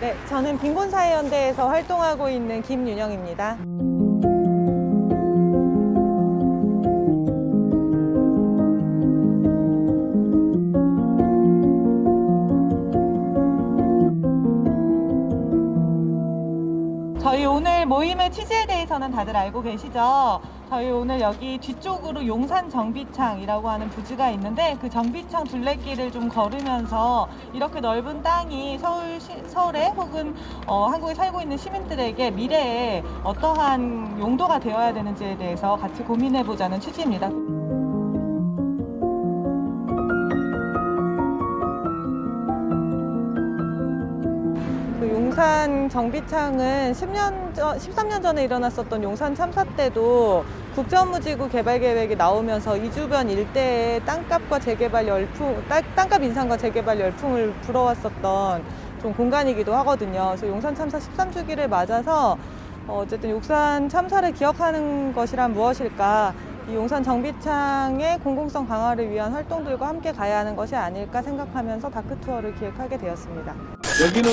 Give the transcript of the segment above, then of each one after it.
네, 저는 빈곤사회연대에서 활동하고 있는 김윤영입니다. 저희 오늘 모임의 취지에 대해서는 다들 알고 계시죠? 저희 오늘 여기 뒤쪽으로 용산 정비창이라고 하는 부지가 있는데 그 정비창 둘레길을 좀 걸으면서 이렇게 넓은 땅이 서울에 혹은 한국에 살고 있는 시민들에게 미래에 어떠한 용도가 되어야 되는지에 대해서 같이 고민해보자는 취지입니다. 그 용산 정비창은 13년 전에 일어났었던 용산 참사 때도 국제업무지구 개발 계획이 나오면서 이 주변 일대에 땅값 인상과 재개발 열풍을 불어왔었던 좀 공간이기도 하거든요. 그래서 용산 참사 13주기를 맞아서 어쨌든 용산 참사를 기억하는 것이란 무엇일까? 이 용산 정비창의 공공성 강화를 위한 활동들과 함께 가야 하는 것이 아닐까 생각하면서 다크 투어를 기획하게 되었습니다. 여기는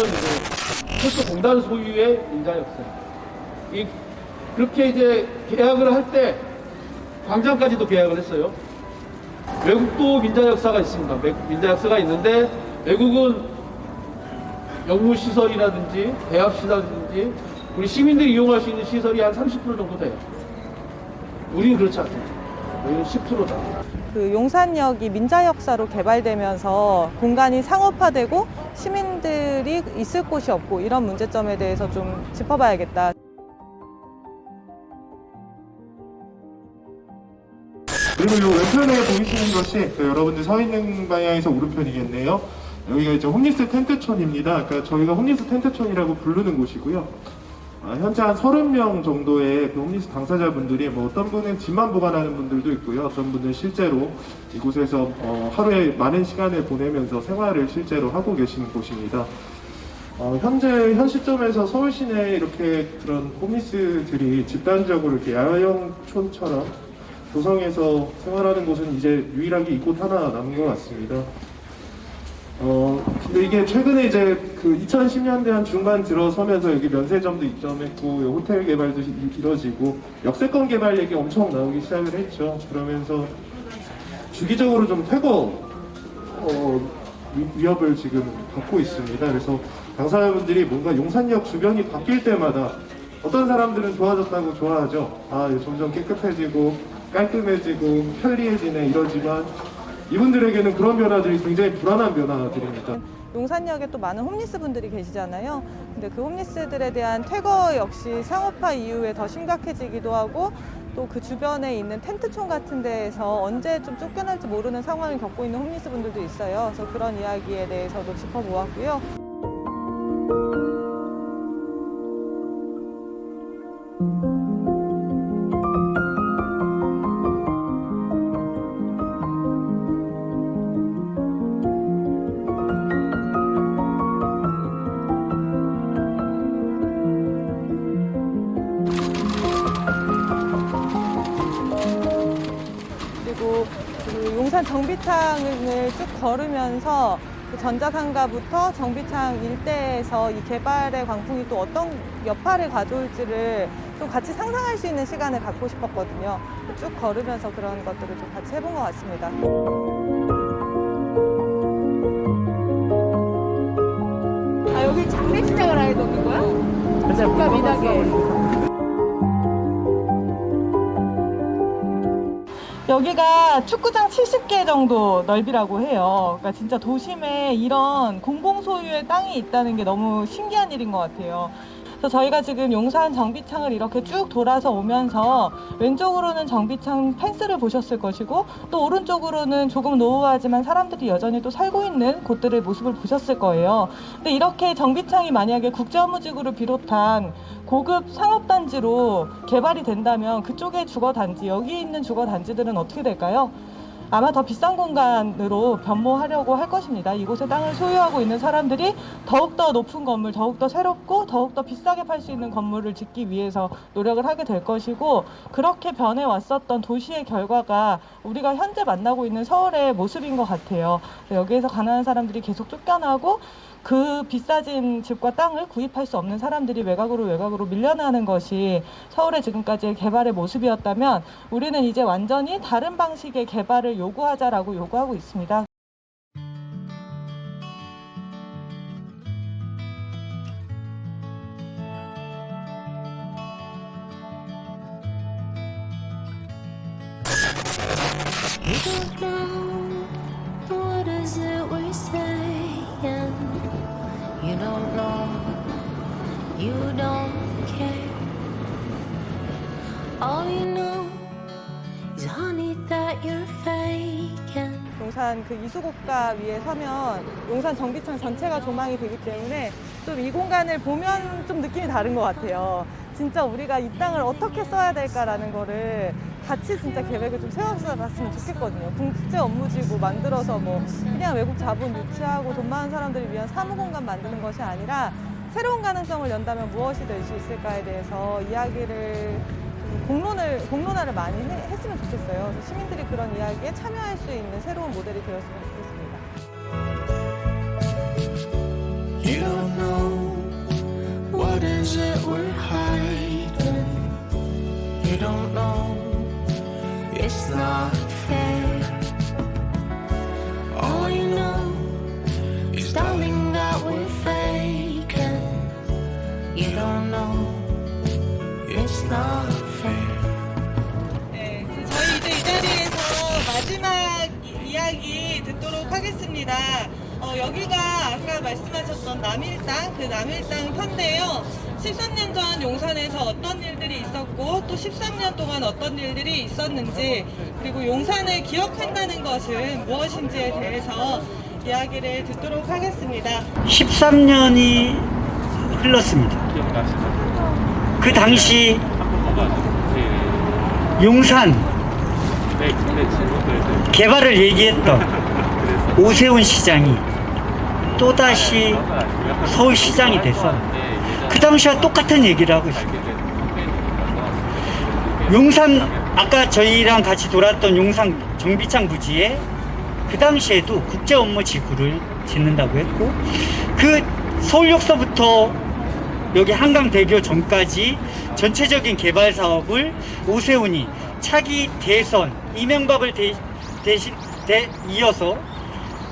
철도공단 소유의 민자역사. 그렇게 이제 계약을 할 때 광장까지도 계약을 했어요. 외국도 민자역사가 있습니다. 민자역사가 있는데 외국은 영무시설이라든지 대학시설이라든지 우리 시민들이 이용할 수 있는 시설이 한 30% 정도 돼요. 우리는 그렇지 않습니다. 우리는 10%다. 그 용산역이 민자 역사로 개발되면서 공간이 상업화되고 시민들이 있을 곳이 없고 이런 문제점에 대해서 좀 짚어봐야겠다. 그리고 이 왼편에 보이시는 것이 여러분들 서 있는 방향에서 오른편이겠네요. 여기가 이제 홈리스 텐트촌입니다. 그러니까 저희가 홈리스 텐트촌이라고 부르는 곳이고요. 현재 한 30명 정도의 그 홈리스 당사자분들이 어떤 분은 집만 보관하는 분들도 있고요. 어떤 분은 실제로 이곳에서 하루에 많은 시간을 보내면서 생활을 실제로 하고 계시는 곳입니다. 현 시점에서 서울 시내에 이렇게 그런 홈리스들이 집단적으로 이렇게 야영촌처럼 조성해서 생활하는 곳은 이제 유일하게 이곳 하나 남은 것 같습니다. 근데 이게 최근에 이제 그 2010년대 한 중반 들어서면서 여기 면세점도 입점했고 호텔 개발도 이뤄지고 역세권 개발 얘기 엄청 나오기 시작을 했죠. 그러면서 주기적으로 좀 퇴거 위협을 지금 받고 있습니다. 그래서 당사자분들이 뭔가 용산역 주변이 바뀔 때마다 어떤 사람들은 좋아졌다고 좋아하죠. 점점 깨끗해지고 깔끔해지고 편리해지네 이러지만 이분들에게는 그런 변화들이 굉장히 불안한 변화들입니다. 용산역에 또 많은 홈리스 분들이 계시잖아요. 근데 그 홈리스들에 대한 퇴거 역시 상업화 이후에 더 심각해지기도 하고 또 그 주변에 있는 텐트촌 같은 데에서 언제 좀 쫓겨날지 모르는 상황을 겪고 있는 홈리스 분들도 있어요. 그래서 그런 이야기에 대해서도 짚어보았고요. 그리고 그 용산 정비창을 쭉 걸으면서 그 전자상가부터 정비창 일대에서 이 개발의 광풍이 또 어떤 여파를 가져올지를 좀 같이 상상할 수 있는 시간을 갖고 싶었거든요. 쭉 걸으면서 그런 것들을 좀 같이 해본 것 같습니다. 여기 장례식장을 아예 넣는 거야? 집값 미나게. 여기가 축구장 70개 정도 넓이라고 해요. 그러니까 진짜 도심에 이런 공공 소유의 땅이 있다는 게 너무 신기한 일인 것 같아요. 그래서 저희가 지금 용산 정비창을 이렇게 쭉 돌아서 오면서 왼쪽으로는 정비창 펜스를 보셨을 것이고 또 오른쪽으로는 조금 노후하지만 사람들이 여전히 또 살고 있는 곳들의 모습을 보셨을 거예요. 근데 이렇게 정비창이 만약에 국제업무지구를 비롯한 고급 상업단지로 개발이 된다면 그쪽의 주거단지, 여기 있는 주거단지들은 어떻게 될까요? 아마 더 비싼 공간으로 변모하려고 할 것입니다. 이곳에 땅을 소유하고 있는 사람들이 더욱더 높은 건물, 더욱더 새롭고 더욱더 비싸게 팔 수 있는 건물을 짓기 위해서 노력을 하게 될 것이고 그렇게 변해왔었던 도시의 결과가 우리가 현재 만나고 있는 서울의 모습인 것 같아요. 여기에서 가난한 사람들이 계속 쫓겨나고 그 비싸진 집과 땅을 구입할 수 없는 사람들이 외곽으로 밀려나는 것이 서울의 지금까지의 개발의 모습이었다면 우리는 이제 완전히 다른 방식의 개발을 요구하자라고 요구하고 있습니다. You don't know what is it we're saying. You don't know, you don't care. All you know is honey that you're faking. 용산 그 이수곡가 위에 서면 용산 정비창 전체가 조망이 되기 때문에 좀 이 공간을 보면 좀 느낌이 다른 것 같아요. 진짜 우리가 이 땅을 어떻게 써야 될까라는 거를 같이 진짜 계획을 좀 세워봤으면 좋겠거든요. 국제 업무지구 만들어서 뭐 그냥 외국 자본 유치하고 돈 많은 사람들을 위한 사무공간 만드는 것이 아니라 새로운 가능성을 연다면 무엇이 될 수 있을까에 대해서 이야기를 공론화를 많이 했으면 좋겠어요. 그래서 시민들이 그런 이야기에 참여할 수 있는 새로운 모델이 되었으면 좋겠습니다. You don't know what is it we're hiding. You don't know it's not fair. All you know is darling that we're faking. You don't know it's not fair. 네, 저희 이제 이 자리에서 마지막 이야기 듣도록 하겠습니다. 여기가 아까 말씀하셨던 남일당, 그 남일당 편인데요. 13년 전 용산에서 어떤 일들이 있었고 또 13년 동안 어떤 일들이 있었는지 그리고 용산을 기억한다는 것은 무엇인지에 대해서 이야기를 듣도록 하겠습니다. 13년이 흘렀습니다. 그 당시 용산 개발을 얘기했던 오세훈 시장이 또다시 서울시장이 돼서 그 당시와 똑같은 얘기를 하고 있습니다. 용산, 아까 저희랑 같이 돌았던 용산 정비창 부지에 그 당시에도 국제 업무 지구를 짓는다고 했고, 그 서울역서부터 여기 한강대교 전까지 전체적인 개발 사업을 오세훈이 차기 대선, 이명박을 이어서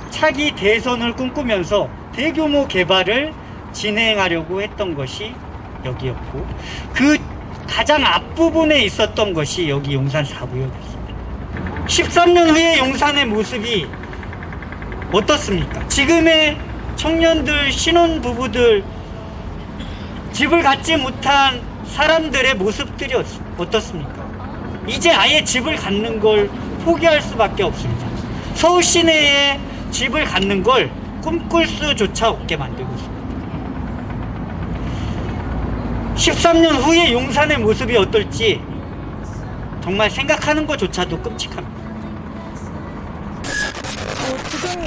차기 대선을 꿈꾸면서 대규모 개발을 진행하려고 했던 것이 여기였고, 그 가장 앞부분에 있었던 것이 여기 용산 4구역이었습니다. 13년 후에 용산의 모습이 어떻습니까? 지금의 청년들, 신혼부부들, 집을 갖지 못한 사람들의 모습들이 어떻습니까? 이제 아예 집을 갖는 걸 포기할 수밖에 없습니다. 서울 시내에 집을 갖는 걸 꿈꿀 수조차 없게 만들고 있습니다. 13년 후에 용산의 모습이 어떨지 정말 생각하는 것조차도 끔찍합니다. 지금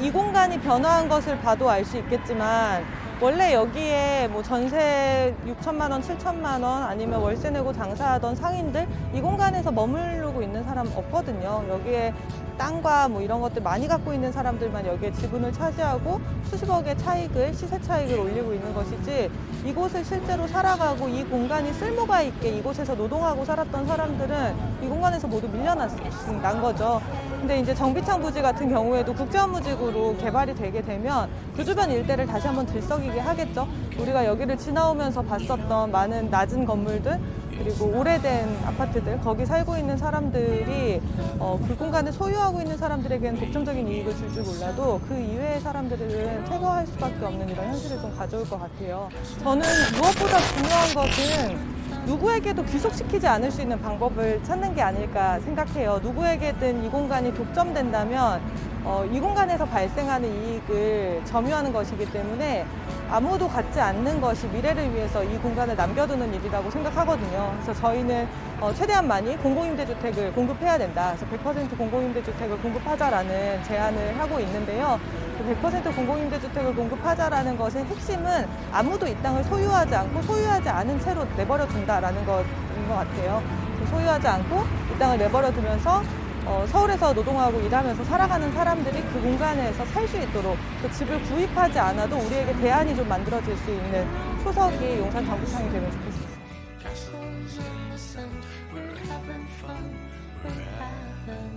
이 공간이 변화한 것을 봐도 알 수 있겠지만 원래 여기에 뭐 전세 6천만 원, 7천만 원 아니면 월세 내고 장사하던 상인들 이 공간에서 머무르고 있는 사람 없거든요. 여기에 땅과 뭐 이런 것들 많이 갖고 있는 사람들만 여기에 지분을 차지하고 수십억의 차익을, 시세 차익을 올리고 있는 것이지 이곳을 실제로 살아가고 이 공간이 쓸모가 있게 이곳에서 노동하고 살았던 사람들은 이 공간에서 모두 밀려난 거죠. 근데 이제 정비창 부지 같은 경우에도 국제업무지구로 개발이 되게 되면 그 주변 일대를 다시 한번 들썩이게 하겠죠. 우리가 여기를 지나오면서 봤었던 많은 낮은 건물들 그리고 오래된 아파트들, 거기 살고 있는 사람들이 그 공간을 소유하고 있는 사람들에게는 독점적인 이익을 줄 줄 몰라도 그 이외의 사람들은 퇴거할 수밖에 없는 이런 현실을 좀 가져올 것 같아요. 저는 무엇보다 중요한 것은 누구에게도 귀속시키지 않을 수 있는 방법을 찾는 게 아닐까 생각해요. 누구에게든 이 공간이 독점된다면 이 공간에서 발생하는 이익을 점유하는 것이기 때문에 아무도 갖지 않는 것이 미래를 위해서 이 공간을 남겨두는 일이라고 생각하거든요. 그래서 저희는 최대한 많이 공공임대주택을 공급해야 된다. 그래서 100% 공공임대주택을 공급하자라는 제안을 하고 있는데요. 100% 공공임대주택을 공급하자라는 것의 핵심은 아무도 이 땅을 소유하지 않고 소유하지 않은 채로 내버려 둔다라는 것인 것 같아요. 소유하지 않고 이 땅을 내버려 두면서 서울에서 노동하고 일하면서 살아가는 사람들이 그 공간에서 살 수 있도록 그 집을 구입하지 않아도 우리에게 대안이 좀 만들어질 수 있는 초석이 용산 정비창이 되면 좋겠습니다. Castles in the sand, we're having fun, we're having